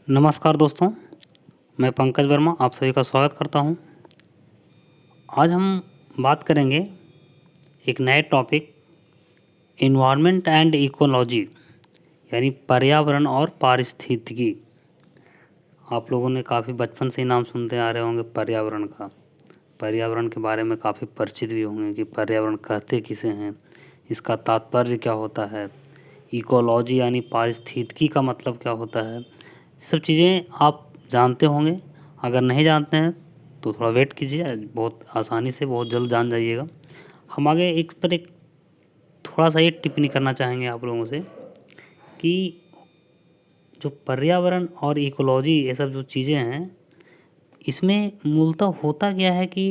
नमस्कार दोस्तों, मैं पंकज वर्मा आप सभी का स्वागत करता हूं। आज हम बात करेंगे एक नए टॉपिक इन्वायरमेंट एंड इकोलॉजी यानी पर्यावरण और पारिस्थितिकी। आप लोगों ने काफ़ी बचपन से ही नाम सुनते आ रहे होंगे पर्यावरण का। पर्यावरण के बारे में काफ़ी परिचित भी होंगे कि पर्यावरण कहते किसे हैं, इसका तात्पर्य क्या होता है, इकोलॉजी यानी पारिस्थितिकी का मतलब क्या होता है। सब चीज़ें आप जानते होंगे। अगर नहीं जानते हैं तो थोड़ा वेट कीजिए, बहुत आसानी से बहुत जल्द जान जाइएगा। हम आगे एक थोड़ा सा ये टिप्पणी करना चाहेंगे आप लोगों से कि जो पर्यावरण और इकोलॉजी ये सब जो चीज़ें हैं, इसमें मूलतः होता क्या है कि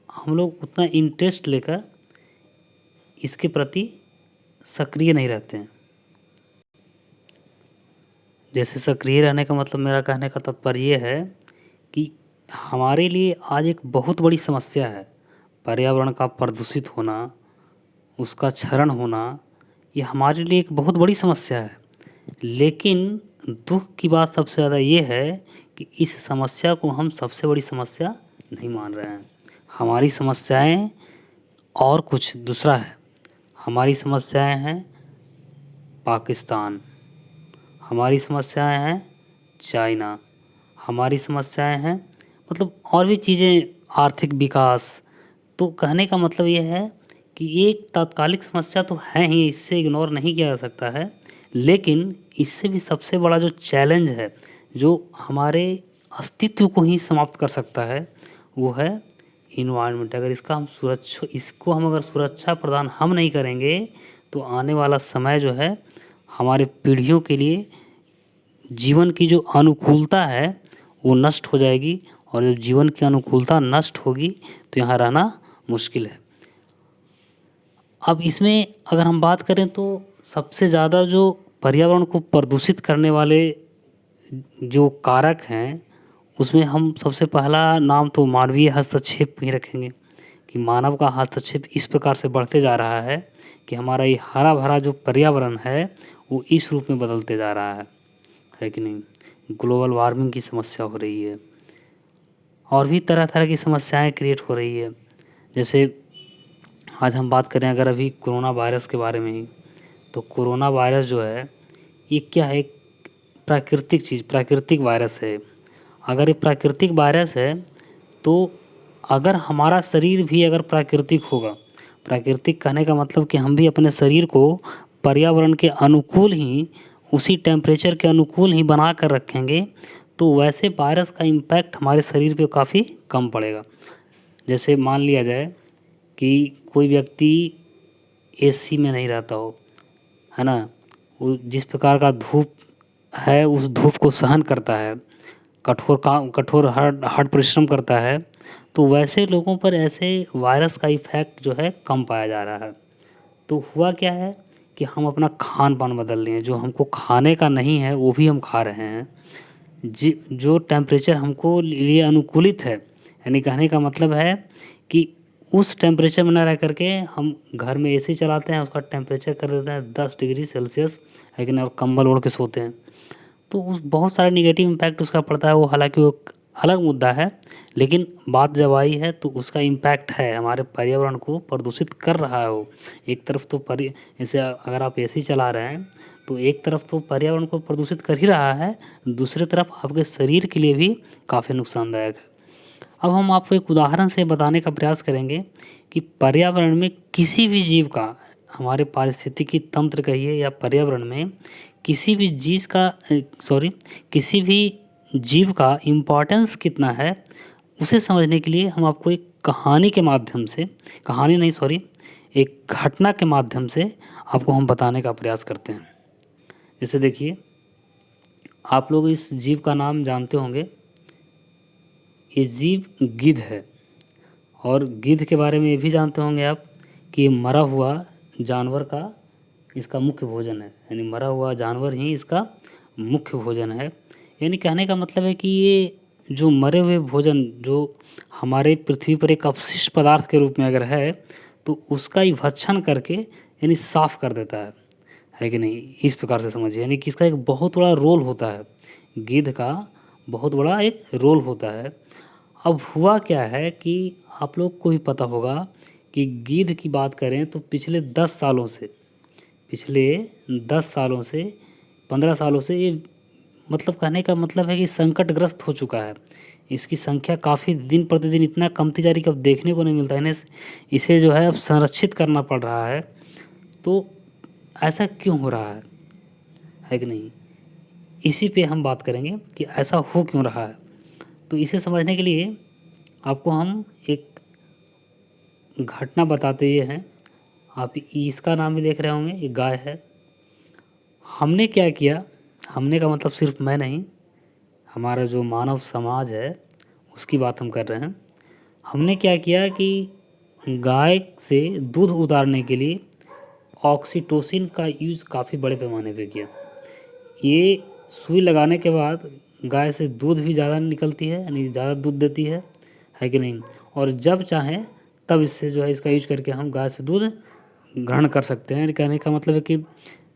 हम लोग उतना इंटरेस्ट लेकर इसके प्रति सक्रिय नहीं रहते हैं। जैसे सक्रिय रहने का मतलब मेरा कहने का तात्पर्य ये है कि हमारे लिए आज एक बहुत बड़ी समस्या है पर्यावरण का प्रदूषित होना, उसका क्षरण होना। ये हमारे लिए एक बहुत बड़ी समस्या है। लेकिन दुख की बात सबसे ज़्यादा ये है कि इस समस्या को हम सबसे बड़ी समस्या नहीं मान रहे हैं। हमारी समस्याएं और कुछ दूसरा है। हमारी समस्याएं हैं पाकिस्तान, हमारी समस्याएं हैं चाइना, हमारी समस्याएं हैं मतलब और भी चीज़ें, आर्थिक विकास। तो कहने का मतलब ये है कि एक तात्कालिक समस्या तो है ही, इससे इग्नोर नहीं किया जा सकता है। लेकिन इससे भी सबसे बड़ा जो चैलेंज है, जो हमारे अस्तित्व को ही समाप्त कर सकता है, वो है इन्वायरमेंट। अगर इसको हम अगर सुरक्षा प्रदान हम नहीं करेंगे तो आने वाला समय जो है हमारे पीढ़ियों के लिए जीवन की जो अनुकूलता है वो नष्ट हो जाएगी। और जब जीवन की अनुकूलता नष्ट होगी तो यहाँ रहना मुश्किल है। अब इसमें अगर हम बात करें तो सबसे ज़्यादा जो पर्यावरण को प्रदूषित करने वाले जो कारक हैं, उसमें हम सबसे पहला नाम तो मानवीय हस्तक्षेप ही रखेंगे कि मानव का हस्तक्षेप इस प्रकार से बढ़ते जा रहा है कि हमारा ये हरा भरा जो पर्यावरण है वो इस रूप में बदलते जा रहा है कि नहीं। ग्लोबल वार्मिंग की समस्या हो रही है और भी तरह तरह की समस्याएं क्रिएट हो रही है। जैसे आज हम बात करें अगर अभी कोरोना वायरस के बारे में ही, तो कोरोना वायरस जो है ये क्या है, एक प्राकृतिक चीज़, प्राकृतिक वायरस है। अगर ये प्राकृतिक वायरस है तो अगर हमारा शरीर भी अगर प्राकृतिक होगा, प्राकृतिक कहने का मतलब कि हम भी अपने शरीर को पर्यावरण के अनुकूल ही, उसी टेम्परेचर के अनुकूल ही बना कर रखेंगे तो वैसे वायरस का इम्पैक्ट हमारे शरीर पे काफ़ी कम पड़ेगा। जैसे मान लिया जाए कि कोई व्यक्ति एसी में नहीं रहता हो, है ना, वो जिस प्रकार का धूप है उस धूप को सहन करता है, कठोर हार्ड परिश्रम करता है, तो वैसे लोगों पर ऐसे वायरस का इफ़ेक्ट जो है कम पाया जा रहा है। तो हुआ क्या है कि हम अपना खान पान बदल रहे हैं, जो हमको खाने का नहीं है वो भी हम खा रहे हैं। जो टेम्परेचर हमको लिए अनुकूलित है, यानी कहने का मतलब है कि उस टेम्परेचर में ना रह करके हम घर में एसी चलाते हैं, उसका टेम्परेचर कर देते हैं 10 डिग्री सेल्सियस, है कि नहीं, और कंबल ओढ़ के सोते हैं। तो उस बहुत सारे नेगेटिव इम्पैक्ट उसका पड़ता है। वो हालांकि वो अलग मुद्दा है, लेकिन बात जब आई है तो उसका इम्पैक्ट है, हमारे पर्यावरण को प्रदूषित कर रहा है वो। एक तरफ तो जैसे अगर आप एसी चला रहे हैं तो एक तरफ तो पर्यावरण को प्रदूषित कर ही रहा है, दूसरी तरफ आपके शरीर के लिए भी काफ़ी नुकसानदायक है। अब हम आपको एक उदाहरण से बताने का प्रयास करेंगे कि पर्यावरण में किसी भी जीव का, हमारे पारिस्थितिकी तंत्र कहिए या पर्यावरण में किसी भी किसी भी जीव का इम्पोर्टेंस कितना है, उसे समझने के लिए हम आपको एक कहानी के माध्यम से, कहानी नहीं सॉरी, एक घटना के माध्यम से आपको हम बताने का प्रयास करते हैं। जैसे देखिए, आप लोग इस जीव का नाम जानते होंगे, ये जीव गिद्ध है। और गिद्ध के बारे में ये भी जानते होंगे आप कि ये मरा हुआ जानवर का इसका मुख्य भोजन है, यानी मरा हुआ जानवर ही इसका मुख्य भोजन है। यानी कहने का मतलब है कि ये जो मरे हुए भोजन जो हमारे पृथ्वी पर एक अपशिष्ट पदार्थ के रूप में अगर है तो उसका ही भक्षण करके यानी साफ कर देता है कि नहीं। इस प्रकार से समझिए, यानी कि इसका एक बहुत बड़ा रोल होता है, गिद्ध का बहुत बड़ा एक रोल होता है। अब हुआ क्या है कि आप लोग को भी पता होगा कि गिद्ध की बात करें तो पिछले 10 सालों से 15 सालों से ये, मतलब कहने का मतलब है कि संकटग्रस्त हो चुका है। इसकी संख्या काफ़ी दिन प्रतिदिन इतना कमती जा रही कि अब देखने को नहीं मिलता है। इसे जो है अब संरक्षित करना पड़ रहा है। तो ऐसा क्यों हो रहा है कि नहीं, इसी पे हम बात करेंगे कि ऐसा हो क्यों रहा है। तो इसे समझने के लिए आपको हम एक घटना बताते ये हैं। आप इसका नाम भी देख रहे होंगे, ये गाय है। हमने क्या किया, हमने का मतलब सिर्फ मैं नहीं, हमारा जो मानव समाज है उसकी बात हम कर रहे हैं। हमने क्या किया कि गाय से दूध उतारने के लिए ऑक्सीटोसिन का यूज़ काफ़ी बड़े पैमाने पे किया। ये सुई लगाने के बाद गाय से दूध भी ज़्यादा निकलती है, यानी ज़्यादा दूध देती है कि नहीं। और जब चाहें तब इससे जो है इसका यूज करके हम गाय से दूध ग्रहण कर सकते हैं। कहने का मतलब है कि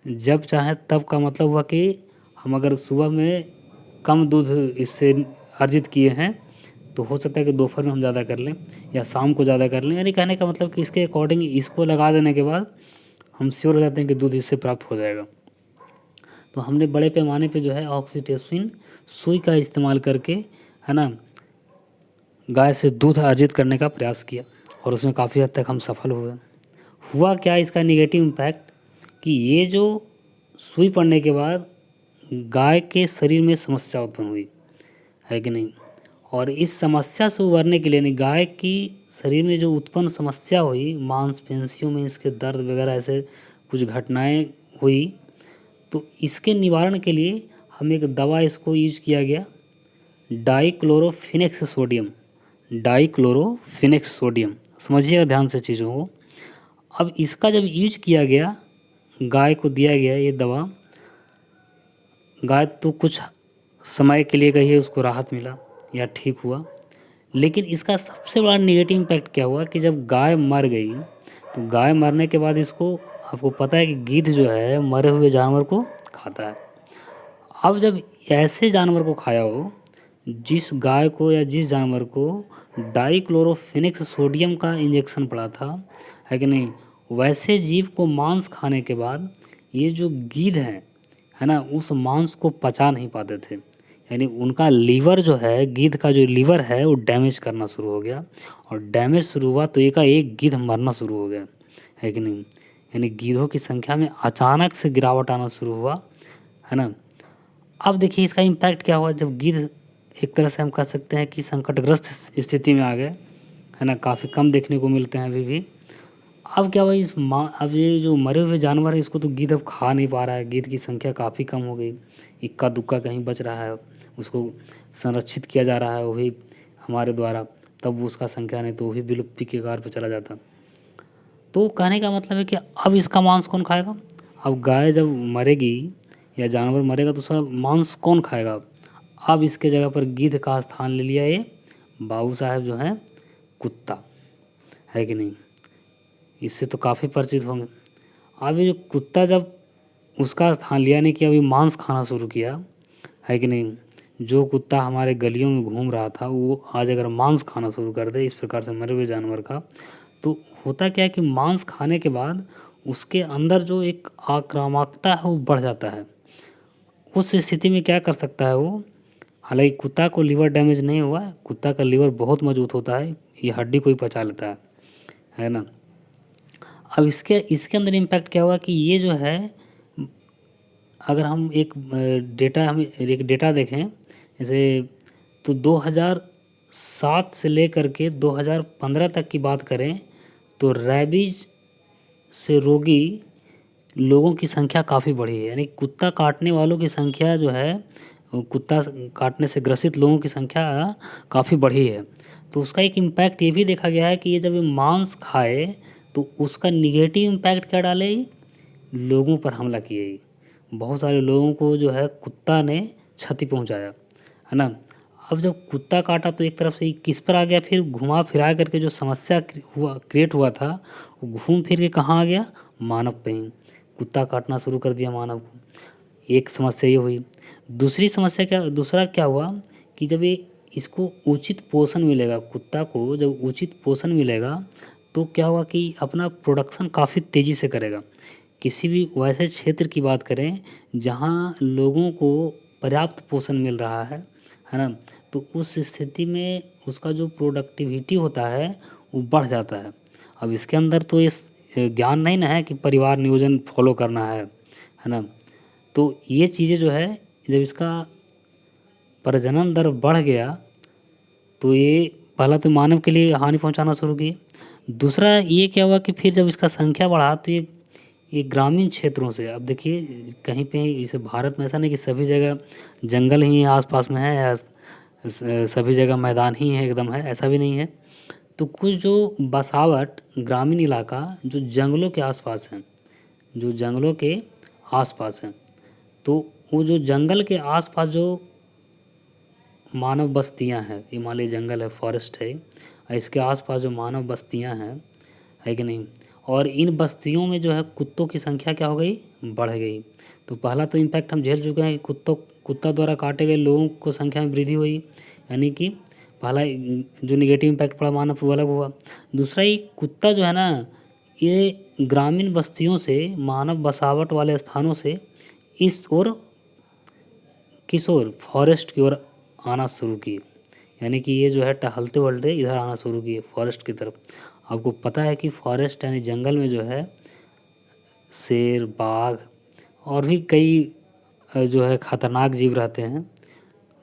जब चाहें तब का मतलब हुआ कि हम अगर सुबह में कम दूध इससे अर्जित किए हैं तो हो सकता है कि दोपहर में हम ज़्यादा कर लें या शाम को ज़्यादा कर लें। यानी कहने का मतलब कि इसके अकॉर्डिंग इसको लगा देने के बाद हम श्योर हो जाते हैं कि दूध इससे प्राप्त हो जाएगा। तो हमने बड़े पैमाने पे जो है ऑक्सीटोसिन सुई का इस्तेमाल करके, है ना, गाय से दूध अर्जित करने का प्रयास किया और उसमें काफ़ी हद तक हम सफल हुए। हुआ क्या इसका नेगेटिव इम्पैक्ट कि ये जो सुई पड़ने के बाद गाय के शरीर में समस्या उत्पन्न हुई, है कि नहीं। और इस समस्या से उबरने के लिए, गाय की शरीर में जो उत्पन्न समस्या हुई, मांसपेशियों में इसके दर्द वगैरह ऐसे कुछ घटनाएं हुई, तो इसके निवारण के लिए हम एक दवा इसको यूज किया गया, डाइक्लोरोफिनेक्स सोडियम। समझिएगा ध्यान से चीज़ों को। अब इसका जब यूज किया गया, गाय को दिया गया ये दवा, गाय तो कुछ समय के लिए कहिए उसको राहत मिला या ठीक हुआ, लेकिन इसका सबसे बड़ा नेगेटिव इम्पैक्ट क्या हुआ कि जब गाय मर गई, तो गाय मरने के बाद इसको, आपको पता है कि गिद्ध जो है मरे हुए जानवर को खाता है। अब जब ऐसे जानवर को खाया हो, जिस गाय को या जिस जानवर को डाइक्लोरोफिनेक्स सोडियम का इंजेक्शन पड़ा था, है कि नहीं, वैसे जीव को मांस खाने के बाद ये जो गिद्ध है ना, उस मांस को पचा नहीं पाते थे। यानी उनका लीवर जो है, गिद्ध का जो लीवर है वो डैमेज करना शुरू हो गया, और डैमेज शुरू हुआ तो एक गिद्ध मरना शुरू हो गया, है कि नहीं। यानी गिद्धों की संख्या में अचानक से गिरावट आना शुरू हुआ, है ना। अब देखिए इसका इम्पैक्ट क्या हुआ, जब गिद्ध एक तरह से हम कह सकते हैं कि संकटग्रस्त स्थिति में आ गए, है ना, काफ़ी कम देखने को मिलते हैं अभी भी। अब क्या हुआ, अब ये जो मरे हुए जानवर है इसको तो गिद्ध अब खा नहीं पा रहा है, गिद्ध की संख्या काफ़ी कम हो गई, इक्का दुक्का कहीं बच रहा है, उसको संरक्षित किया जा रहा है वो भी हमारे द्वारा, तब उसका संख्या नहीं तो वो भी विलुप्ति के कगार पर चला जाता। तो कहने का मतलब है कि अब इसका मांस कौन खाएगा। अब गाय जब मरेगी या जानवर मरेगा तो उसका मांस कौन खाएगा। अब इसके जगह पर गिद्ध का स्थान ले लिया ये बाबू साहब जो हैं कुत्ता, है कि नहीं। इससे तो काफ़ी परिचित होंगे। अब ये जो कुत्ता जब उसका स्थान लिया, नहीं कि अभी मांस खाना शुरू किया, है कि नहीं, जो कुत्ता हमारे गलियों में घूम रहा था वो आज अगर मांस खाना शुरू कर दे इस प्रकार से मरे हुए जानवर का, तो होता क्या है कि मांस खाने के बाद उसके अंदर जो एक आक्रामकता है वो बढ़ जाता है। उस स्थिति में क्या कर सकता है वो, हालांकि कुत्ता को लीवर डैमेज नहीं हुआ है, कुत्ता का लीवर बहुत मजबूत होता है, ये हड्डी को ही पचा लेता है ना। अब इसके अंदर इम्पैक्ट क्या हुआ कि ये जो है, अगर हम एक डेटा देखें, जैसे तो 2007 से लेकर के 2015 तक की बात करें तो रैबीज से रोगी लोगों की संख्या काफ़ी बढ़ी है। यानी कुत्ता काटने वालों की संख्या जो है, कुत्ता काटने से ग्रसित लोगों की संख्या काफ़ी बढ़ी है। तो उसका एक इम्पैक्ट ये भी देखा गया है कि ये जब ये मांस खाए तो उसका निगेटिव इम्पैक्ट क्या डाले, लोगों पर हमला किए, बहुत सारे लोगों को जो है कुत्ता ने क्षति पहुंचाया, है ना। अब जब कुत्ता काटा तो एक तरफ से किस पर आ गया, फिर घुमा फिरा करके जो समस्या क्रिएट हुआ था वो घूम फिर के कहाँ आ गया, मानव पे ही। कुत्ता काटना शुरू कर दिया मानव को, एक समस्या ये हुई। दूसरा क्या हुआ कि जब ये इसको उचित पोषण मिलेगा, कुत्ता को जब उचित पोषण मिलेगा तो क्या होगा कि अपना प्रोडक्शन काफ़ी तेज़ी से करेगा। किसी भी वैसे क्षेत्र की बात करें जहाँ लोगों को पर्याप्त पोषण मिल रहा है ना, तो उस स्थिति में उसका जो प्रोडक्टिविटी होता है वो बढ़ जाता है। अब इसके अंदर तो इस ज्ञान नहीं ना है कि परिवार नियोजन फॉलो करना है ना। तो ये चीज़ें जो है जब इसका प्रजनन दर बढ़ गया तो ये पहला तो मानव के लिए हानि पहुंचाना शुरू की। दूसरा ये क्या हुआ कि फिर जब इसका संख्या बढ़ा तो ये ग्रामीण क्षेत्रों से, अब देखिए कहीं पे इसे भारत में ऐसा नहीं कि सभी जगह जंगल ही आसपास में है या सभी जगह मैदान ही है एकदम है, ऐसा भी नहीं है। तो कुछ जो बसावट ग्रामीण इलाका जो जंगलों के आसपास हैं, जो जंगलों के आसपास हैं, तो वो जो जंगल के आसपास जो मानव बस्तियां हैं, हिमालय जंगल है, फॉरेस्ट है, इसके आसपास जो मानव बस्तियां हैं, है कि नहीं, और इन बस्तियों में जो है कुत्तों की संख्या क्या हो गई, बढ़ गई। तो पहला तो इम्पैक्ट हम झेल चुके हैं कि कुत्ता द्वारा काटे गए लोगों को संख्या में वृद्धि हुई, यानी कि पहला जो निगेटिव इम्पैक्ट पड़ा मानव वो अलग हुआ। दूसरा ही कुत्ता जो है ना, ये ग्रामीण बस्तियों से, मानव बसावट वाले स्थानों से इस ओर, किस ओर, फॉरेस्ट की ओर आना शुरू किए। यानी कि ये जो है टहलते वहलते इधर आना शुरू किए फॉरेस्ट की तरफ। आपको पता है कि फॉरेस्ट यानी जंगल में जो है शेर, बाघ और भी कई जो है खतरनाक जीव रहते हैं।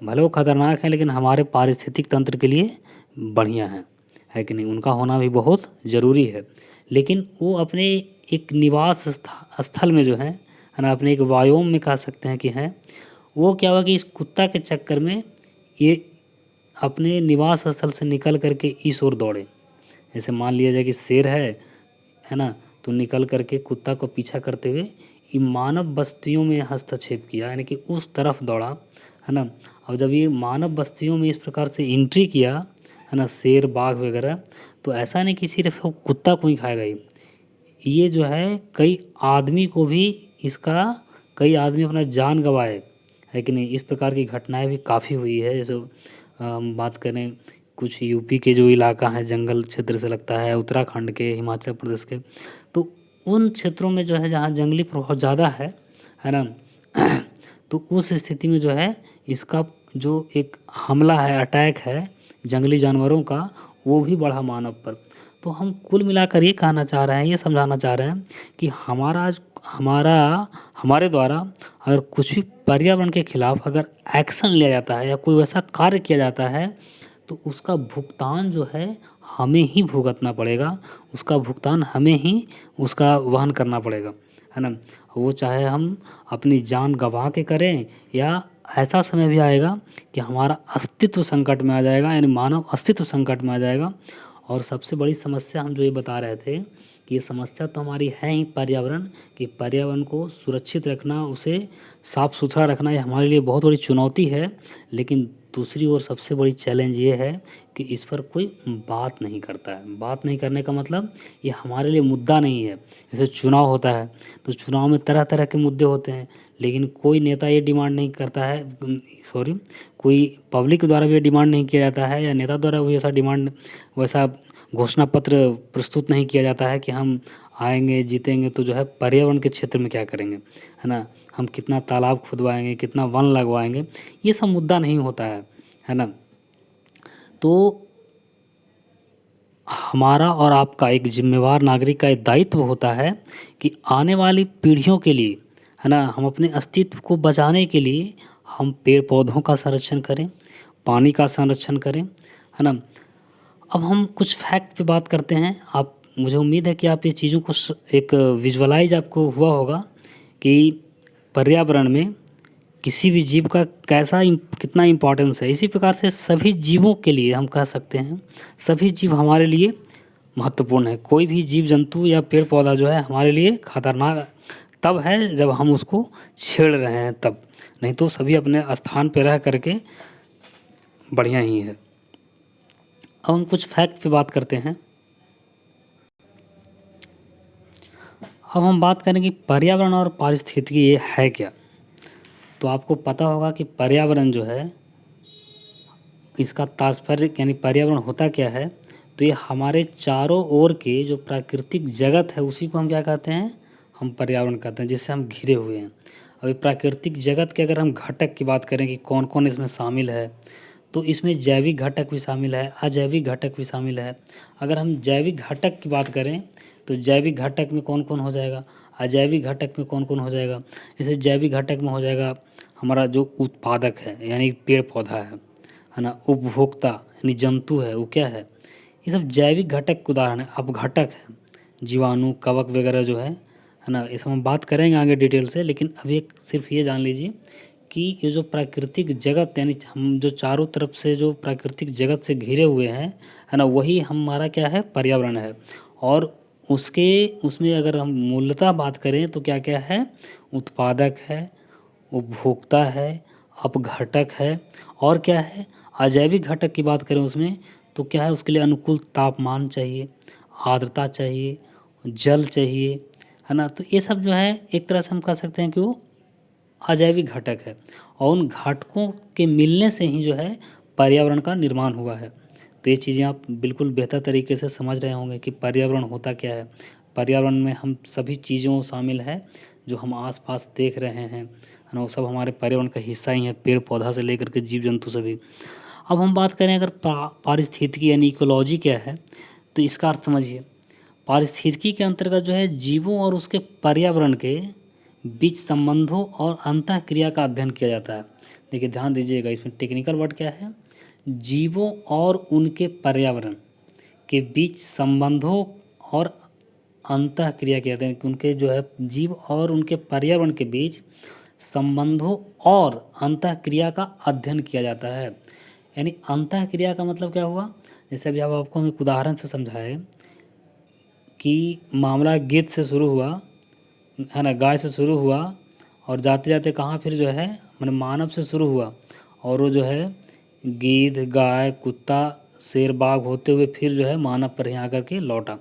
भले वो खतरनाक हैं लेकिन हमारे पारिस्थितिक तंत्र के लिए बढ़िया है कि नहीं, उनका होना भी बहुत ज़रूरी है। लेकिन वो अपने एक निवास स्थल में जो है ना, अपने एक वायोम में कह सकते हैं कि हैं, वो क्या हुआ कि इस कुत्ता के चक्कर में ये अपने निवास स्थल से निकल करके इस ओर दौड़े। जैसे मान लिया जाए कि शेर है ना, तो निकल करके कुत्ता को पीछा करते हुए ये मानव बस्तियों में हस्तक्षेप किया, यानी कि उस तरफ दौड़ा, है ना। अब जब ये मानव बस्तियों में इस प्रकार से एंट्री किया, है ना, शेर, बाघ वगैरह, तो ऐसा नहीं कि सिर्फ वो कुत्ता को ही खाएगा, ये जो है कई आदमी को भी इसका, कई आदमी अपना जान गंवाए, है कि नहीं। इस प्रकार की घटनाएं भी काफ़ी हुई है। जैसे हम बात करें कुछ यूपी के जो इलाका है, जंगल क्षेत्र से लगता है, उत्तराखंड के, हिमाचल प्रदेश के, तो उन क्षेत्रों में जो है जहाँ जंगली प्रभाव ज़्यादा है ना, तो उस स्थिति में जो है इसका जो एक हमला है, अटैक है जंगली जानवरों का, वो भी बढ़ा मानव पर। तो हम कुल मिलाकर ये कहना चाह रहे हैं, ये समझाना चाह रहे हैं कि हमारे द्वारा अगर कुछ भी पर्यावरण के खिलाफ अगर एक्शन लिया जाता है या कोई वैसा कार्य किया जाता है तो उसका भुगतान जो है हमें ही भुगतना पड़ेगा, उसका भुगतान हमें ही उसका वहन करना पड़ेगा, है ना। वो चाहे हम अपनी जान गंवा के करें या ऐसा समय भी आएगा कि हमारा अस्तित्व संकट में आ जाएगा, यानी मानव अस्तित्व संकट में आ जाएगा। और सबसे बड़ी समस्या हम जो ये बता रहे थे कि ये समस्या तो हमारी है ही पर्यावरण, कि पर्यावरण को सुरक्षित रखना, उसे साफ़ सुथरा रखना, ये हमारे लिए बहुत बड़ी चुनौती है। लेकिन दूसरी ओर सबसे बड़ी चैलेंज ये है कि इस पर कोई बात नहीं करता है। बात नहीं करने का मतलब ये हमारे लिए मुद्दा नहीं है। जैसे चुनाव होता है तो चुनाव में तरह तरह के मुद्दे होते हैं, लेकिन कोई नेता ये डिमांड नहीं करता है, कोई पब्लिक के द्वारा भी डिमांड नहीं किया जाता है या नेता द्वारा भी वैसा घोषणा पत्र प्रस्तुत नहीं किया जाता है कि हम आएंगे, जीतेंगे तो जो है पर्यावरण के क्षेत्र में क्या करेंगे, है ना, हम कितना तालाब खुदवाएंगे, कितना वन लगवाएंगे, ये सब मुद्दा नहीं होता है ना। तो हमारा और आपका एक जिम्मेवार नागरिक का एक दायित्व होता है कि आने वाली पीढ़ियों के लिए, है ना, हम अपने अस्तित्व को बचाने के लिए हम पेड़ पौधों का संरक्षण करें, पानी का संरक्षण करें, है ना। अब हम कुछ फैक्ट पे बात करते हैं। आप, मुझे उम्मीद है कि आप ये चीज़ों को एक विजुअलाइज आपको हुआ होगा कि पर्यावरण में किसी भी जीव का कितना इम्पोर्टेंस है। इसी प्रकार से सभी जीवों के लिए हम कह सकते हैं, सभी जीव हमारे लिए महत्वपूर्ण है। कोई भी जीव जंतु या पेड़ पौधा जो है हमारे लिए खतरनाक तब है जब हम उसको छेड़ रहे हैं तब, नहीं तो सभी अपने स्थान पर रह करके बढ़िया ही है। अब हम कुछ फैक्ट पे बात करते हैं। अब हम बात करें कि पर्यावरण और पारिस्थितिकी ये है क्या। तो आपको पता होगा कि पर्यावरण जो है, इसका तात्पर्य यानी पर्यावरण होता क्या है। तो ये हमारे चारों ओर के जो प्राकृतिक जगत है उसी को हम क्या कहते हैं, हम पर्यावरण कहते हैं, जिससे हम घिरे हुए हैं। अभी प्राकृतिक जगत के अगर हम घटक की बात करें कि कौन कौन इसमें शामिल है, तो इसमें जैविक घटक भी शामिल है, अजैविक घटक भी शामिल है। अगर हम जैविक घटक की बात करें तो जैविक घटक में कौन कौन हो जाएगा, अजैविक घटक में कौन कौन हो जाएगा। जैसे जैविक घटक में हो जाएगा हमारा जो उत्पादक है यानी पेड़ पौधा है ना, उपभोक्ता यानी जंतु है, वो क्या है, ये सब जैविक घटक के उदाहरण है। अपघटक है जीवाणु, कवक वगैरह जो है ना, ये सब हम बात करेंगे आगे डिटेल से। लेकिन अभी एक सिर्फ ये जान लीजिए कि ये जो प्राकृतिक जगत यानी हम जो चारों तरफ से जो प्राकृतिक जगत से घिरे हुए हैं है ना, वही हमारा क्या है, पर्यावरण है। और उसमें अगर हम मूलतः बात करें तो क्या क्या है, उत्पादक है, उपभोक्ता है, अपघटक है, और क्या है, अजैविक घटक की बात करें उसमें तो क्या है, उसके लिए अनुकूल तापमान चाहिए, आर्द्रता चाहिए, जल चाहिए है ना। तो ये सब जो है एक तरह से हम कह सकते हैं कि वो अजैविक घटक है, और उन घटकों के मिलने से ही जो है पर्यावरण का निर्माण हुआ है। तो ये चीज़ें आप बिल्कुल बेहतर तरीके से समझ रहे होंगे कि पर्यावरण होता क्या है। पर्यावरण में हम सभी चीज़ों शामिल है जो हम आसपास देख रहे हैं है ना, वो सब हमारे पर्यावरण का हिस्सा ही है, पेड़ पौधा से लेकर के जीव जंतु सभी। अब हम बात करें अगर पारिस्थितिकी यानी इकोलॉजी क्या है, तो इसका अर्थ समझिए। पारिस्थितिकी के अंतर्गत जो है जीवों और उसके पर्यावरण के बीच संबंधों और अंतःक्रिया का अध्ययन किया जाता है। देखिए ध्यान दीजिएगा, इसमें टेक्निकल वर्ड क्या है, जीवों और उनके पर्यावरण के बीच संबंधों और अंतःक्रिया किया जाता है कि उनके जो है जीव और उनके पर्यावरण के बीच संबंधों और अंतःक्रिया का अध्ययन किया जाता है। यानी अंतःक्रिया का मतलब क्या हुआ, जैसे अभी आपको हम एक उदाहरण से समझाए कि मामला गिद्ध से शुरू हुआ है ना, गाय से शुरू हुआ और जाते जाते कहाँ फिर जो है मैंने मानव से शुरू हुआ, और वो जो है गिद्ध, गाय, कुत्ता, शेर, बाघ होते हुए फिर जो है मानव पर यहाँ आकर के लौटा।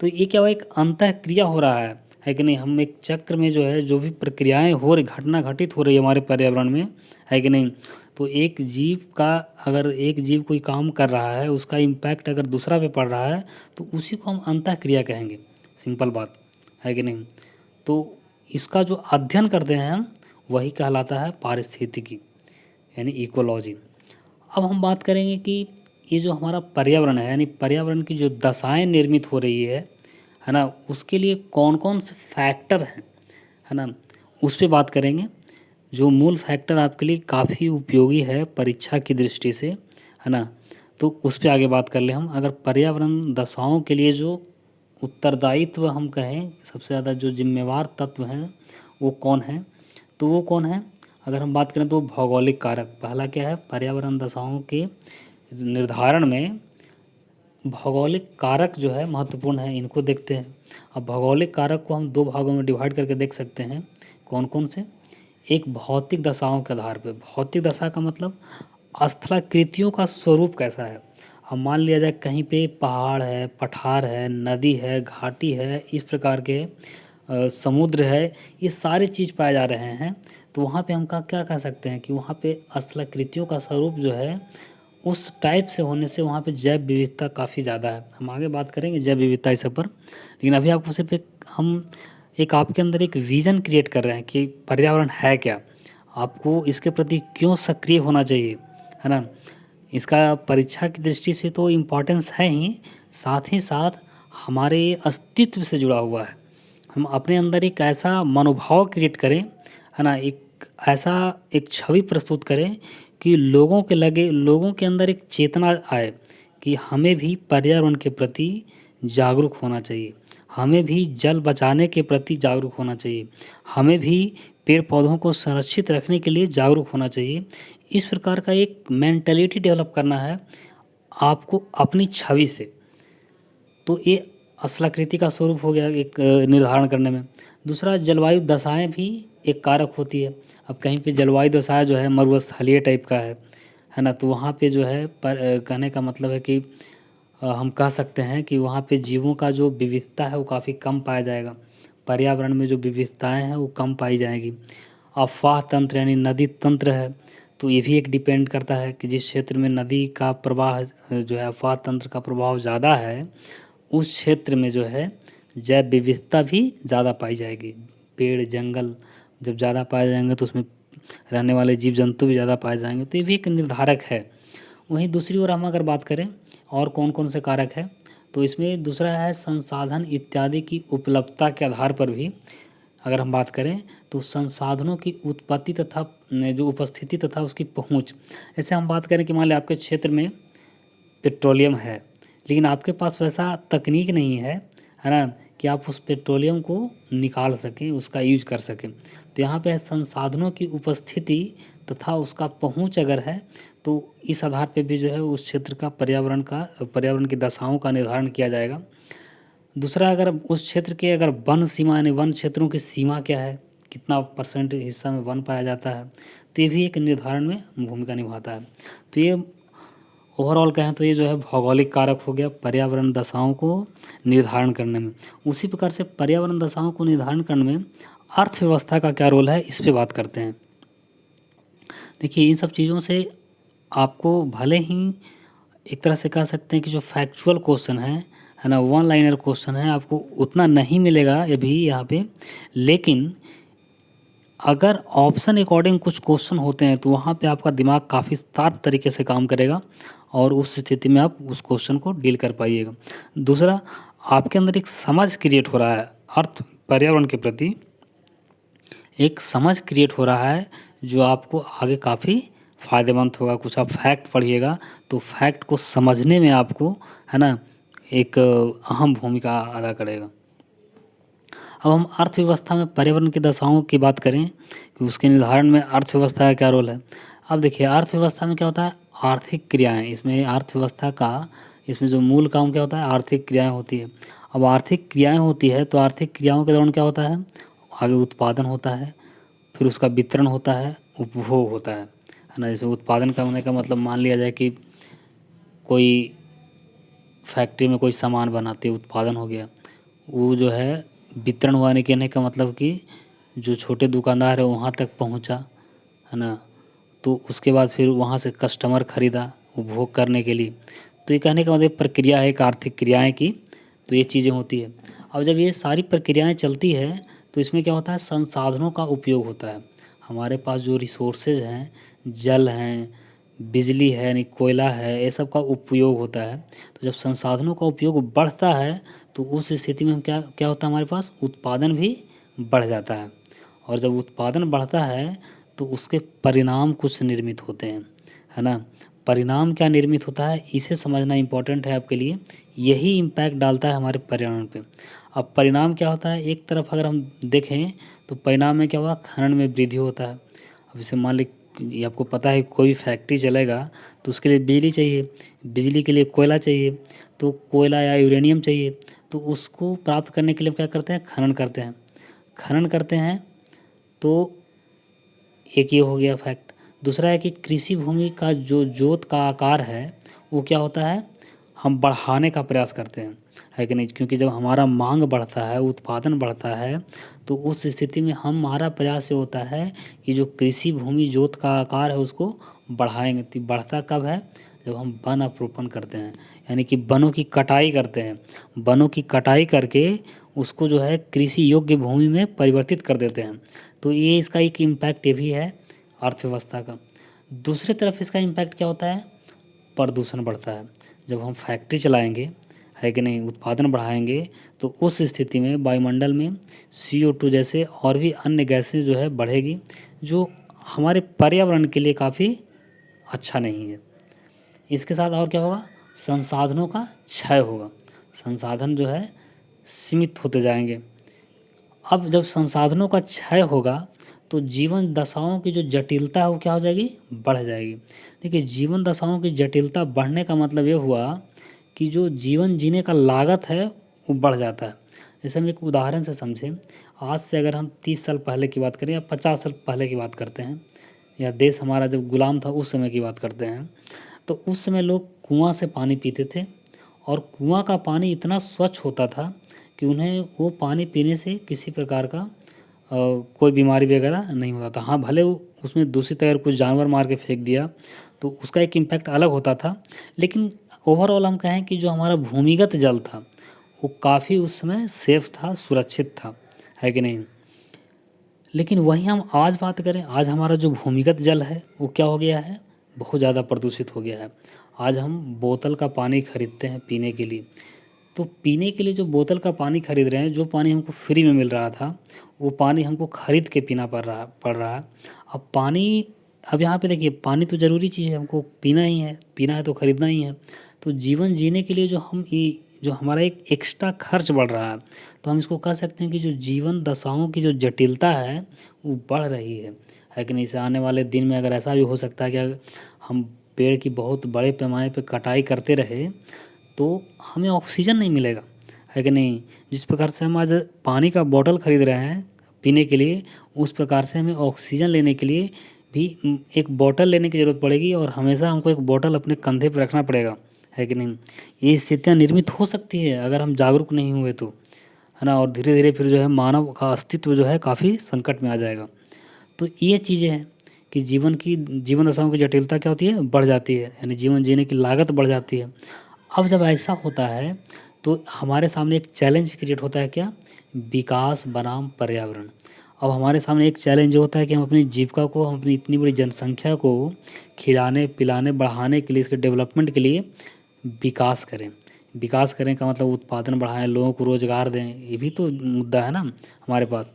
तो ये क्या हुआ, एक अंतःक्रिया हो रहा है कि नहीं। हम एक चक्र में जो है जो भी प्रक्रियाएं हो रही, घटना घटित हो रही है हमारे पर्यावरण में, है कि नहीं। तो एक जीव का, अगर एक जीव कोई काम कर रहा है उसका इम्पैक्ट अगर दूसरा पे पड़ रहा है तो उसी को हम अंतःक्रिया कहेंगे, सिंपल बात है कि नहीं। तो इसका जो अध्ययन करते हैं हम वही कहलाता है पारिस्थितिकी यानी इकोलॉजी। अब हम बात करेंगे कि ये जो हमारा पर्यावरण है यानी पर्यावरण की जो दशाएं निर्मित हो रही है ना, उसके लिए कौन कौन से फैक्टर हैं है ना, उस पर बात करेंगे। जो मूल फैक्टर आपके लिए काफ़ी उपयोगी है परीक्षा की दृष्टि से है ना, तो उस पर आगे बात कर ले हम। अगर पर्यावरण दशाओं के लिए जो उत्तरदायित्व हम कहें, सबसे ज़्यादा जो जिम्मेवार तत्व हैं वो कौन है, तो वो कौन है। अगर हम बात करें तो भौगोलिक कारक पहला क्या है, पर्यावरण दशाओं के निर्धारण में भौगोलिक कारक जो है महत्वपूर्ण है, इनको देखते हैं। अब भौगोलिक कारक को हम दो भागों में डिवाइड करके देख सकते हैं, कौन कौन से। एक भौतिक दशाओं के आधार पर, भौतिक दशा का मतलब स्थलाकृतियों का स्वरूप कैसा है। अब मान लिया जाए कहीं पे पहाड़ है, पठार है, नदी है, घाटी है, इस प्रकार के समुद्र है, ये सारी चीज़ पाए जा रहे हैं, तो वहाँ पे हम क्या कह सकते हैं कि वहाँ पे स्थलाकृतियों का स्वरूप जो है उस टाइप से होने से वहाँ पे जैव विविधता काफ़ी ज़्यादा है। हम आगे बात करेंगे जैव विविधता इस सब पर, लेकिन अभी आपको सिर्फ हम एक आपके अंदर एक विज़न क्रिएट कर रहे हैं कि पर्यावरण है क्या, आपको इसके प्रति क्यों सक्रिय होना चाहिए है ना। इसका परीक्षा की दृष्टि से तो इम्पोर्टेंस है ही, साथ ही साथ हमारे अस्तित्व से जुड़ा हुआ है। हम अपने अंदर एक ऐसा मनोभाव क्रिएट करें है ना, एक ऐसा एक छवि प्रस्तुत करें कि लोगों के अंदर एक चेतना आए कि हमें भी पर्यावरण के प्रति जागरूक होना चाहिए, हमें भी जल बचाने के प्रति जागरूक होना चाहिए, हमें भी पेड़ पौधों को संरक्षित रखने के लिए जागरूक होना चाहिए। इस प्रकार का एक मेंटलिटी डेवलप करना है आपको अपनी छवि से। तो ये स्थलाकृति का स्वरूप हो गया एक निर्धारण करने में। दूसरा, जलवायु दशाएं भी एक कारक होती है। अब कहीं पे जलवायु दशा जो है मरुस्थलीय टाइप का है ना, तो वहाँ पे जो है कहने का मतलब है कि हम कह सकते हैं कि वहाँ पे जीवों का जो विविधता है वो काफ़ी कम पाया जाएगा। पर्यावरण में जो विविधताएं हैं वो कम पाई जाएंगी। अफवाह तंत्र यानी नदी तंत्र है, तो ये भी एक डिपेंड करता है कि जिस क्षेत्र में नदी का प्रवाह जो है, अफवाह तंत्र का प्रभाव ज़्यादा है, उस क्षेत्र में जो है जैव विविधता भी ज़्यादा पाई जाएगी। पेड़ जंगल जब ज़्यादा पाए जाएंगे तो उसमें रहने वाले जीव जंतु भी ज़्यादा पाए जाएंगे, तो ये भी एक निर्धारक है। वहीं दूसरी ओर हम अगर बात करें और कौन कौन से कारक है, तो इसमें दूसरा है संसाधन इत्यादि की उपलब्धता के आधार पर भी अगर हम बात करें तो संसाधनों की उत्पत्ति तथा जो उपस्थिति तथा उसकी पहुंच। जैसे हम बात करें कि मान लिया आपके क्षेत्र में पेट्रोलियम है, लेकिन आपके पास वैसा तकनीक नहीं है ना, कि आप उस पेट्रोलियम को निकाल सकें, उसका यूज कर सकें। तो यहाँ पे है संसाधनों की उपस्थिति तथा उसका पहुंच अगर है, तो इस आधार पे भी जो है उस क्षेत्र का पर्यावरण की दशाओं का निर्धारण किया जाएगा। दूसरा, अगर उस क्षेत्र के अगर वन सीमा यानी वन क्षेत्रों की सीमा क्या है, कितना % हिस्सा में वन पाया जाता है, तो ये भी एक निर्धारण में भूमिका निभाता है। तो ये ओवरऑल कहें तो ये जो है भौगोलिक कारक हो गया पर्यावरण दशाओं को निर्धारण करने में। उसी प्रकार से पर्यावरण दशाओं को निर्धारण करने में अर्थव्यवस्था का क्या रोल है, इस पे बात करते हैं। देखिए, इन सब चीज़ों से आपको भले ही एक तरह से कह सकते हैं कि जो फैक्चुअल क्वेश्चन है ना, वन लाइनर क्वेश्चन है, आपको उतना नहीं मिलेगा अभी यहाँ पे, लेकिन अगर ऑप्शन अकॉर्डिंग कुछ क्वेश्चन होते हैं तो वहाँ पे आपका दिमाग काफ़ी शार्प तरीके से काम करेगा और उस स्थिति में आप उस क्वेश्चन को डील कर पाइएगा। दूसरा, आपके अंदर एक समझ क्रिएट हो रहा है अर्थ पर्यावरण के प्रति, एक समझ क्रिएट हो रहा है जो आपको आगे काफ़ी फ़ायदेमंद होगा। कुछ आप फैक्ट पढ़िएगा तो फैक्ट को समझने में आपको, है ना, एक अहम भूमिका अदा करेगा। अब हम अर्थव्यवस्था में पर्यावरण की दशाओं की बात करें कि उसके निर्धारण में अर्थव्यवस्था का क्या रोल है। अब देखिए, अर्थव्यवस्था में क्या होता है, आर्थिक क्रियाएं। इसमें अर्थव्यवस्था का इसमें जो मूल काम क्या होता है, आर्थिक क्रियाएं होती है। अब आर्थिक क्रियाएं होती है तो आर्थिक क्रियाओं के दौरान क्या होता है, आगे उत्पादन होता है, फिर उसका वितरण होता है, उपभोग होता है ना। जैसे उत्पादन करने का मतलब मान लिया जाए कि कोई फैक्ट्री में कोई सामान बनाती है, उत्पादन हो गया। वो जो है वितरण हुआ, नहीं कहने का मतलब कि जो छोटे दुकानदार है वहाँ तक पहुँचा, है ना, तो उसके बाद फिर वहाँ से कस्टमर ख़रीदा उपभोग करने के लिए। तो ये कहने का मतलब प्रक्रिया है एक आर्थिक क्रियाएं की, तो ये चीज़ें होती है। अब जब ये सारी प्रक्रियाएं चलती है तो इसमें क्या होता है, संसाधनों का उपयोग होता है। हमारे पास जो रिसोर्सेज हैं, जल हैं, बिजली है यानी कोयला है, ये सब का उपयोग होता है। तो जब संसाधनों का उपयोग बढ़ता है तो उस स्थिति में हम क्या क्या होता है, हमारे पास उत्पादन भी बढ़ जाता है। और जब उत्पादन बढ़ता है तो उसके परिणाम कुछ निर्मित होते हैं, है ना। परिणाम क्या निर्मित होता है, इसे समझना इम्पोर्टेंट है आपके लिए। यही इम्पैक्ट डालता है हमारे पर्यावरण पे। अब परिणाम क्या होता है, एक तरफ अगर हम देखें तो परिणाम में क्या हुआ, खनन में वृद्धि होता है। अब जैसे मान ली, ये आपको पता है कोई फैक्ट्री चलेगा तो उसके लिए बिजली चाहिए, बिजली के लिए कोयला चाहिए, तो कोयला या यूरेनियम चाहिए, तो उसको प्राप्त करने के लिए क्या करते हैं, खनन करते हैं। खनन करते हैं तो एक ये हो गया फैक्ट। दूसरा है कि कृषि भूमि का जो जोत का आकार है वो क्या होता है, हम बढ़ाने का प्रयास करते हैं, है कि नहीं। क्योंकि जब हमारा मांग बढ़ता है, उत्पादन बढ़ता है, तो उस स्थिति में हमारा प्रयास ये होता है कि जो कृषि भूमि जोत का आकार है उसको बढ़ाएंगे। तो बढ़ता कब है, जब हम वन अपरोपण करते हैं, यानी कि वनों की कटाई करते हैं। वनों की कटाई करके उसको जो है कृषि योग्य भूमि में परिवर्तित कर देते हैं। तो ये इसका एक इम्पैक्ट ये भी है अर्थव्यवस्था का। दूसरी तरफ इसका इम्पैक्ट क्या होता है, प्रदूषण बढ़ता है। जब हम फैक्ट्री चलाएंगे, है कि नहीं, उत्पादन बढ़ाएंगे, तो उस स्थिति में वायुमंडल में CO2 जैसे और भी अन्य गैसें जो है बढ़ेगी, जो हमारे पर्यावरण के लिए काफ़ी अच्छा नहीं है। इसके साथ और क्या होगा, संसाधनों का क्षय होगा। संसाधन जो है सीमित होते जाएंगे। अब जब संसाधनों का क्षय होगा तो जीवन दशाओं की जो जटिलता है वो क्या हो जाएगी, बढ़ जाएगी। देखिए, जीवन दशाओं की जटिलता बढ़ने का मतलब ये हुआ कि जो जीवन जीने का लागत है वो बढ़ जाता है। जैसे हम एक उदाहरण से समझें, आज से अगर हम 30 साल पहले की बात करें या 50 साल पहले की बात करते हैं, या देश हमारा जब गुलाम था उस समय की बात करते हैं, तो उस समय लोग कुआं से पानी पीते थे और कुआं का पानी इतना स्वच्छ होता था कि उन्हें वो पानी पीने से किसी प्रकार का कोई बीमारी वगैरह नहीं होता था। हाँ, भले उसमें दूषित अगर कुछ जानवर मार के फेंक दिया तो उसका एक इम्पैक्ट अलग होता था, लेकिन ओवरऑल हम कहें कि जो हमारा भूमिगत जल था वो काफ़ी उस समय सेफ था, सुरक्षित था, है कि नहीं। लेकिन वहीं हम आज बात करें, आज हमारा जो भूमिगत जल है वो क्या हो गया है, बहुत ज़्यादा प्रदूषित हो गया है। आज हम बोतल का पानी खरीदते हैं पीने के लिए, तो पीने के लिए जो बोतल का पानी खरीद रहे हैं, जो पानी हमको फ्री में मिल रहा था वो पानी हमको खरीद के पीना पड़ रहा है। अब पानी, अब यहाँ पे देखिए, पानी तो ज़रूरी चीज़ है, हमको पीना है तो ख़रीदना ही है। तो जीवन जीने के लिए जो हमारा एक एक्स्ट्रा खर्च बढ़ रहा है, तो हम इसको कह सकते हैं कि जो जीवन दशाओं की जो जटिलता है वो बढ़ रही है कि नहीं। इसे आने वाले दिन में अगर ऐसा भी हो सकता है कि अगर हम पेड़ की बहुत बड़े पैमाने पे कटाई करते रहे तो हमें ऑक्सीजन नहीं मिलेगा, है कि नहीं। जिस प्रकार से हम आज पानी का बॉटल खरीद रहे हैं पीने के लिए, उस प्रकार से हमें ऑक्सीजन लेने के लिए भी एक बॉटल लेने की ज़रूरत पड़ेगी और हमेशा हमको एक बॉटल अपने कंधे पर रखना पड़ेगा, है कि नहीं। ये स्थितियाँ निर्मित हो सकती है अगर हम जागरूक नहीं हुए तो, है ना। और धीरे धीरे फिर जो है मानव का अस्तित्व जो है काफ़ी संकट में आ जाएगा। तो ये चीज़ें हैं कि जीवन दशाओं की जटिलता क्या होती है, बढ़ जाती है, यानी जीवन जीने की लागत बढ़ जाती है। अब जब ऐसा होता है तो हमारे सामने एक चैलेंज क्रिएट होता है, क्या, विकास बनाम पर्यावरण। अब हमारे सामने एक चैलेंज ये होता है कि हम अपनी जीविका को, हम अपनी इतनी बड़ी जनसंख्या को खिलाने पिलाने बढ़ाने के लिए, इसके डेवलपमेंट के लिए विकास करें। विकास करें का मतलब उत्पादन बढ़ाएं, लोगों को रोज़गार दें, ये भी तो मुद्दा है ना हमारे पास।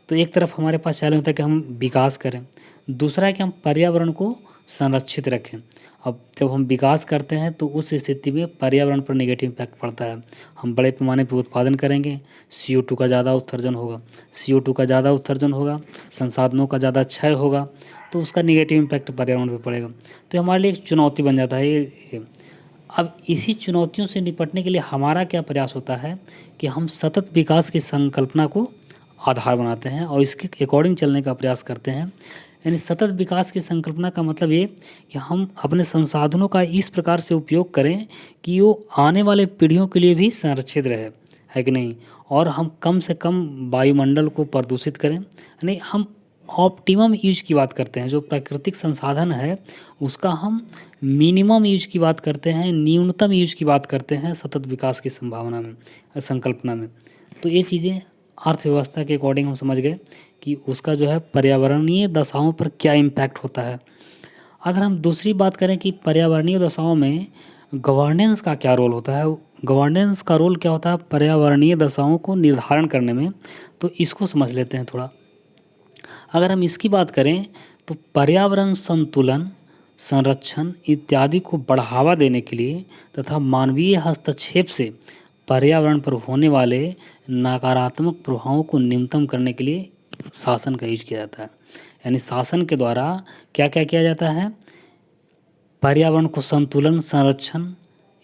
तो एक तरफ हमारे पास चैलेंज होता है कि हम विकास करें, दूसरा है कि हम पर्यावरण को संरक्षित रखें। अब जब हम विकास करते हैं तो उस स्थिति में पर्यावरण पर नेगेटिव इम्पैक्ट पड़ता है। हम बड़े पैमाने पर उत्पादन करेंगे, CO2 का ज़्यादा उत्सर्जन होगा, संसाधनों का ज़्यादा क्षय होगा, तो उसका नेगेटिव इम्पैक्ट पर्यावरण पर पड़ेगा। तो हमारे लिए एक चुनौती बन जाता है ये। अब इसी चुनौतियों से निपटने के लिए हमारा क्या प्रयास होता है कि हम सतत विकास की संकल्पना को आधार बनाते हैं और इसके अकॉर्डिंग चलने का प्रयास करते हैं। यानी सतत विकास की संकल्पना का मतलब ये कि हम अपने संसाधनों का इस प्रकार से उपयोग करें कि वो आने वाले पीढ़ियों के लिए भी संरक्षित रहे, है कि नहीं। और हम कम से कम वायुमंडल को प्रदूषित करें, यानी हम ऑप्टिमम यूज की बात करते हैं। जो प्राकृतिक संसाधन है उसका हम मिनिमम यूज की बात करते हैं, न्यूनतम यूज की बात करते हैं सतत विकास की संभावना में, संकल्पना में। तो ये चीज़ें अर्थव्यवस्था के अकॉर्डिंग हम समझ गए कि उसका जो है पर्यावरणीय दशाओं पर क्या इम्पैक्ट होता है। अगर हम दूसरी बात करें कि पर्यावरणीय दशाओं में गवर्नेंस का क्या रोल होता है, गवर्नेंस का रोल क्या होता है पर्यावरणीय दशाओं को निर्धारण करने में, तो इसको समझ लेते हैं थोड़ा। अगर हम इसकी बात करें तो पर्यावरण संतुलन, संरक्षण इत्यादि को बढ़ावा देने के लिए तथा मानवीय हस्तक्षेप से पर्यावरण पर होने वाले नकारात्मक प्रभावों को न्यूनतम करने के लिए शासन का यूज किया जाता है। यानी शासन के द्वारा क्या क्या किया जाता है, पर्यावरण को संतुलन, संरक्षण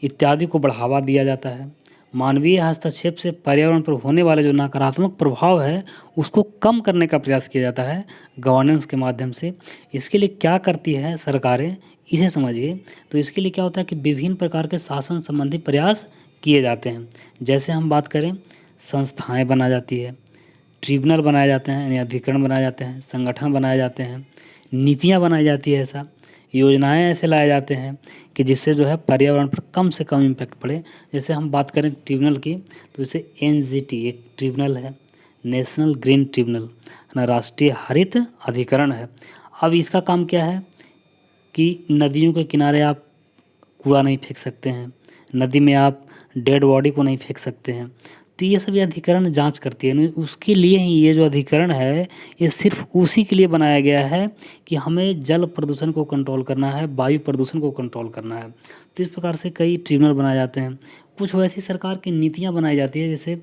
इत्यादि को बढ़ावा दिया जाता है। मानवीय हस्तक्षेप से पर्यावरण पर होने वाले जो नकारात्मक प्रभाव है उसको कम करने का प्रयास किया जाता है गवर्नेंस के माध्यम से। इसके लिए क्या करती है सरकारें, इसे समझिए। तो इसके लिए क्या होता है कि विभिन्न प्रकार के शासन संबंधी प्रयास किए जाते हैं। जैसे हम बात करें, संस्थाएं बनाई जाती है, ट्रिब्यूनल बनाए जाते हैं, यानी अधिकरण बनाए जाते हैं, संगठन बनाए जाते हैं, नीतियाँ बनाई जाती है, ऐसा योजनाएं ऐसे लाए जाते हैं कि जिससे जो है पर्यावरण पर कम से कम इम्पैक्ट पड़े। जैसे हम बात करें ट्रिब्यूनल की, तो जैसे NGT एक ट्रिब्यूनल है, नेशनल ग्रीन ट्रिब्यूनल, ना राष्ट्रीय हरित अधिकरण है। अब इसका काम क्या है कि नदियों के किनारे आप कूड़ा नहीं फेंक सकते हैं, नदी में आप डेड बॉडी को नहीं फेंक सकते हैं। तो ये सब अधिकरण जांच करती है। उसके लिए ही ये जो अधिकरण है ये सिर्फ उसी के लिए बनाया गया है कि हमें जल प्रदूषण को कंट्रोल करना है, वायु प्रदूषण को कंट्रोल करना है। तो इस प्रकार से कई ट्रिब्यूनल बनाए जाते हैं। कुछ वैसी सरकार की नीतियाँ बनाई जाती है, जैसे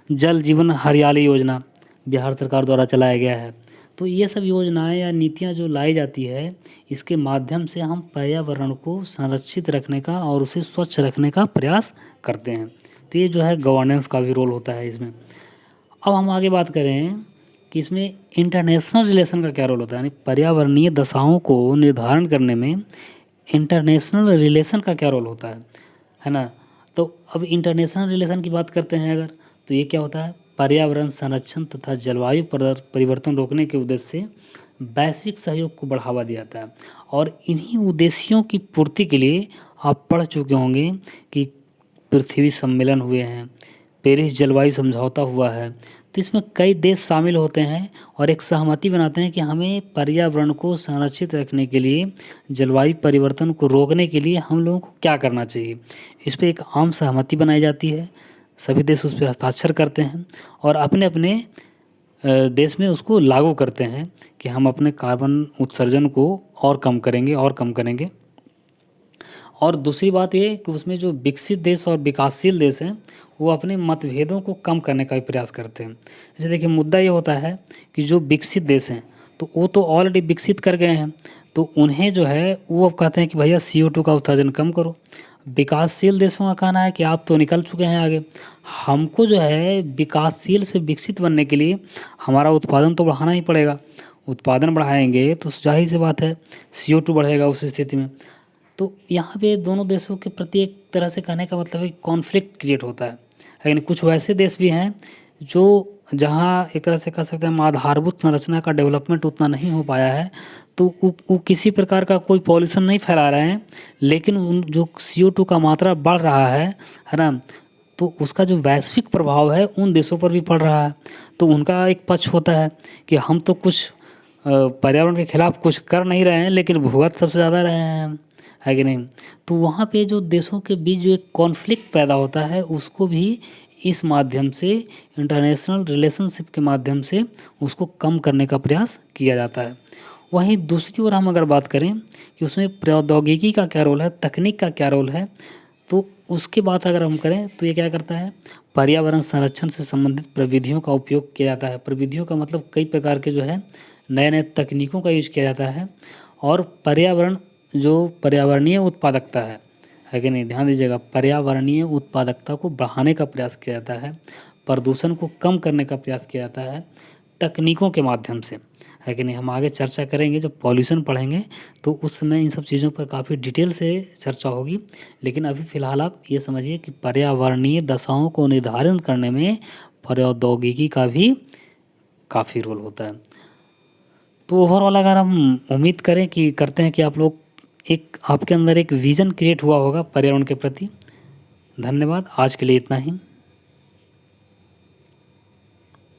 जल जीवन हरियाली योजना बिहार सरकार द्वारा चलाया गया है। तो ये सब योजनाएं या नीतियाँ जो लाई जाती है, इसके माध्यम से हम पर्यावरण को संरक्षित रखने का और उसे स्वच्छ रखने का प्रयास करते हैं। तो ये जो है गवर्नेंस का भी रोल होता है इसमें। अब हम आगे बात करें कि इसमें इंटरनेशनल रिलेशन का क्या रोल होता है, यानी पर्यावरणीय दशाओं को निर्धारण करने में इंटरनेशनल रिलेशन का क्या रोल होता है ना। तो अब इंटरनेशनल रिलेशन की बात करते हैं अगर, तो ये क्या होता है, पर्यावरण संरक्षण तथा जलवायु परिवर्तन रोकने के उद्देश्य से वैश्विक सहयोग को बढ़ावा दिया जाता है। और इन्हीं उद्देश्यों की पूर्ति के लिए आप पढ़ चुके होंगे कि पृथ्वी सम्मेलन हुए हैं, पेरिस जलवायु समझौता हुआ है। तो इसमें कई देश शामिल होते हैं और एक सहमति बनाते हैं कि हमें पर्यावरण को संरक्षित रखने के लिए, जलवायु परिवर्तन को रोकने के लिए हम लोगों को क्या करना चाहिए। इस पे एक आम सहमति बनाई जाती है, सभी देश उस पर हस्ताक्षर करते हैं और अपने अपने देश में उसको लागू करते हैं कि हम अपने कार्बन उत्सर्जन को और कम करेंगे और कम करेंगे। और दूसरी बात ये कि उसमें जो विकसित देश और विकासशील देश हैं वो अपने मतभेदों को कम करने का भी प्रयास करते हैं। जैसे देखिए, मुद्दा ये होता है कि जो विकसित देश हैं तो वो तो ऑलरेडी विकसित कर गए हैं, तो उन्हें जो है वो अब कहते हैं कि भैया CO2 का उत्सर्जन कम करो। विकासशील देशों का कहना है कि आप तो निकल चुके हैं आगे, हमको जो है विकासशील से विकसित बनने के लिए हमारा उत्पादन तो बढ़ाना ही पड़ेगा। उत्पादन बढ़ाएंगे तो जाहिर सी बात है CO2 बढ़ेगा उस स्थिति में। तो यहाँ पे दोनों देशों के प्रति एक तरह से कहने का मतलब है कि कॉन्फ्लिक्ट क्रिएट होता है। लेकिन कुछ वैसे देश भी हैं जो जहाँ एक तरह से कह सकते हैं आधारभूत संरचना का डेवलपमेंट उतना नहीं हो पाया है, तो वो किसी प्रकार का कोई पॉल्यूशन नहीं फैला रहे हैं, लेकिन उन जो CO2 का मात्रा बढ़ रहा है ना, तो उसका जो वैश्विक प्रभाव है उन देशों पर भी पड़ रहा है। तो उनका एक पक्ष होता है कि हम तो कुछ पर्यावरण के खिलाफ कुछ कर नहीं रहे हैं, लेकिन भुगत सबसे ज़्यादा रहे हैं हम, है कि नहीं। तो वहाँ पे जो देशों के बीच जो एक कॉन्फ्लिक्ट पैदा होता है उसको भी इस माध्यम से, इंटरनेशनल रिलेशनशिप के माध्यम से उसको कम करने का प्रयास किया जाता है। वहीं दूसरी ओर हम अगर बात करें कि उसमें प्रौद्योगिकी का क्या रोल है, तकनीक का क्या रोल है, तो उसकी बात अगर हम करें तो ये क्या करता है, पर्यावरण संरक्षण से संबंधित प्रविधियों का उपयोग किया जाता है। प्रविधियों का मतलब कई प्रकार के जो है नए नए तकनीकों का यूज किया जाता है। और पर्यावरणीय उत्पादकता है कि नहीं, ध्यान दीजिएगा, पर्यावरणीय उत्पादकता को बढ़ाने का प्रयास किया जाता है, प्रदूषण को कम करने का प्रयास किया जाता है तकनीकों के माध्यम से, है कि नहीं। हम आगे चर्चा करेंगे, जब पॉल्यूशन पढ़ेंगे तो उस समय इन सब चीज़ों पर काफ़ी डिटेल से चर्चा होगी। लेकिन अभी फ़िलहाल आप ये समझिए कि पर्यावरणीय दशाओं को निर्धारण करने में प्रौद्योगिकी का भी काफ़ी रोल होता है। तो ओवरऑल अगर हम उम्मीद करें कि करते हैं कि आप लोग आपके अंदर एक विज़न क्रिएट हुआ होगा पर्यावरण के प्रति। धन्यवाद, आज के लिए इतना ही।